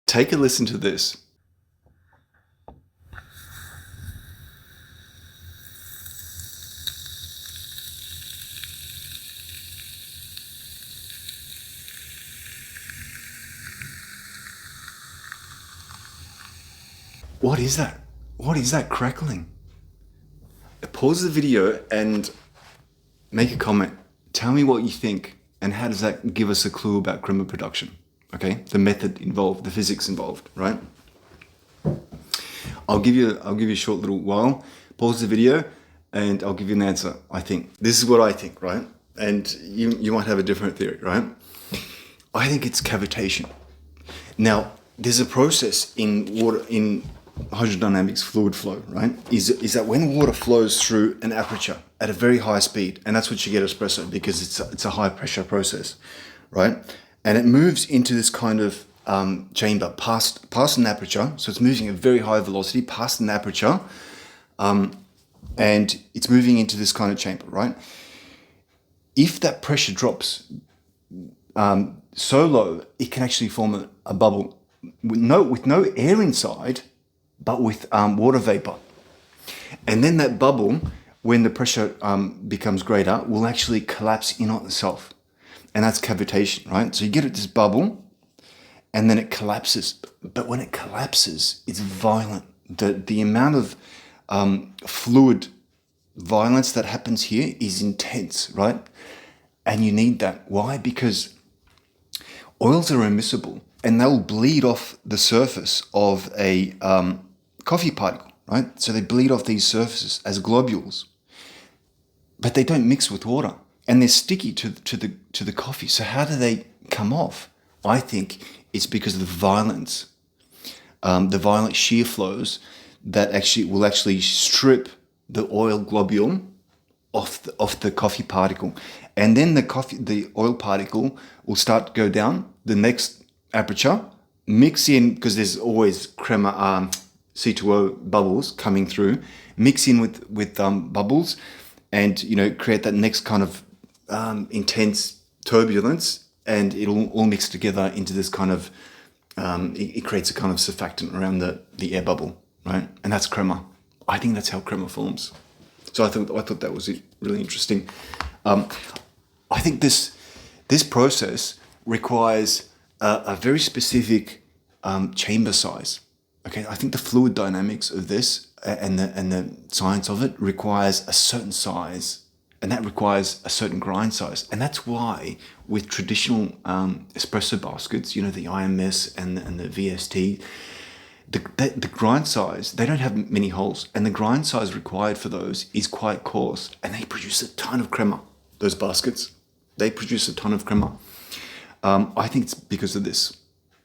Take a listen to this. What is that? What is that crackling? Pause the video and make a comment. Tell me what you think and how does that give us a clue about crema production? Okay, the method involved, the physics involved, right? I'll give you a short little while. Pause the video and I'll give you an answer. I think this is what I think, right? And you might have a different theory, right? I think it's cavitation. Now, there's a process in water, in hydrodynamics, fluid flow, right? Is that when water flows through an aperture at a very high speed, and that's what you get espresso because it's a high pressure process, right? And it moves into this kind of chamber past an aperture. So it's moving at very high velocity past an aperture, and it's moving into this kind of chamber, right? If that pressure drops so low, it can actually form a bubble with no air inside, but with water vapor. And then that bubble, when the pressure becomes greater, will actually collapse in on itself. And that's cavitation, right? So you get this bubble and then it collapses. But when it collapses, it's violent. The amount of fluid violence that happens here is intense, right? And you need that. Why? Because oils are immiscible and they'll bleed off the surface of a coffee particle, right? So they bleed off these surfaces as globules, but they don't mix with water and they're sticky to the coffee. So how do they come off? I think it's because of the violent shear flows that will actually strip the oil globule off the coffee particle, and then the oil particle will start to go down the next aperture, mix in, because there's always crema C2O bubbles coming through, mix in with bubbles, and create that next kind of intense turbulence, and it'll all mix together into this kind of it creates a kind of surfactant around the air bubble, right? And that's crema. I think that's how crema forms. So I thought that was really interesting. I think this process requires a very specific chamber size. Okay, I think the fluid dynamics of this and the science of it requires a certain size, and that requires a certain grind size. And that's why with traditional espresso baskets, the IMS and the VST, the grind size, they don't have many holes, and the grind size required for those is quite coarse, and they produce a ton of crema. Those baskets, they produce a ton of crema. I think it's because of this.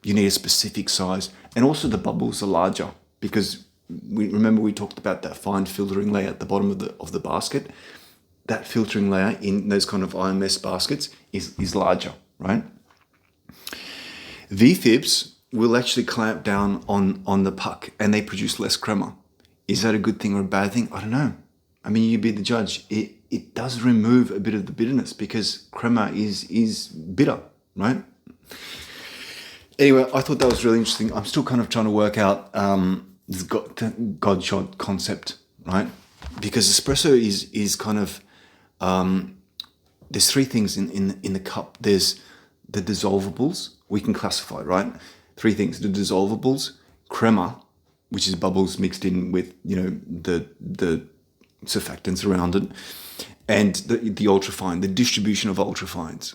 You need a specific size, and also the bubbles are larger because we talked about that fine filtering layer at the bottom of the basket. That filtering layer in those kind of IMS baskets is larger, right? VFiPPs will actually clamp down on the puck and they produce less crema. Is that a good thing or a bad thing? I don't know. I mean, you be the judge. It does remove a bit of the bitterness because crema is bitter, right? Anyway, I thought that was really interesting. I'm still kind of trying to work out this God shot concept, right? Because espresso is kind of there's three things in the cup. There's the dissolvables. We can classify, right? Three things: the dissolvables, crema, which is bubbles mixed in with the surfactants around it, and the ultrafine, the distribution of ultrafines.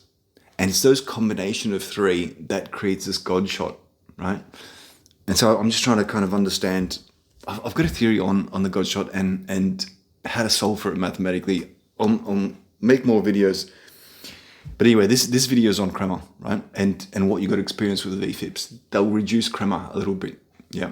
And it's those combination of three that creates this God shot, right? And so I'm just trying to kind of understand. I've got a theory on the God shot and how to solve for it mathematically. I'll make more videos. But anyway, this video is on crema, right? And what you got to experience with the VFiPPs. They'll reduce crema a little bit. Yeah.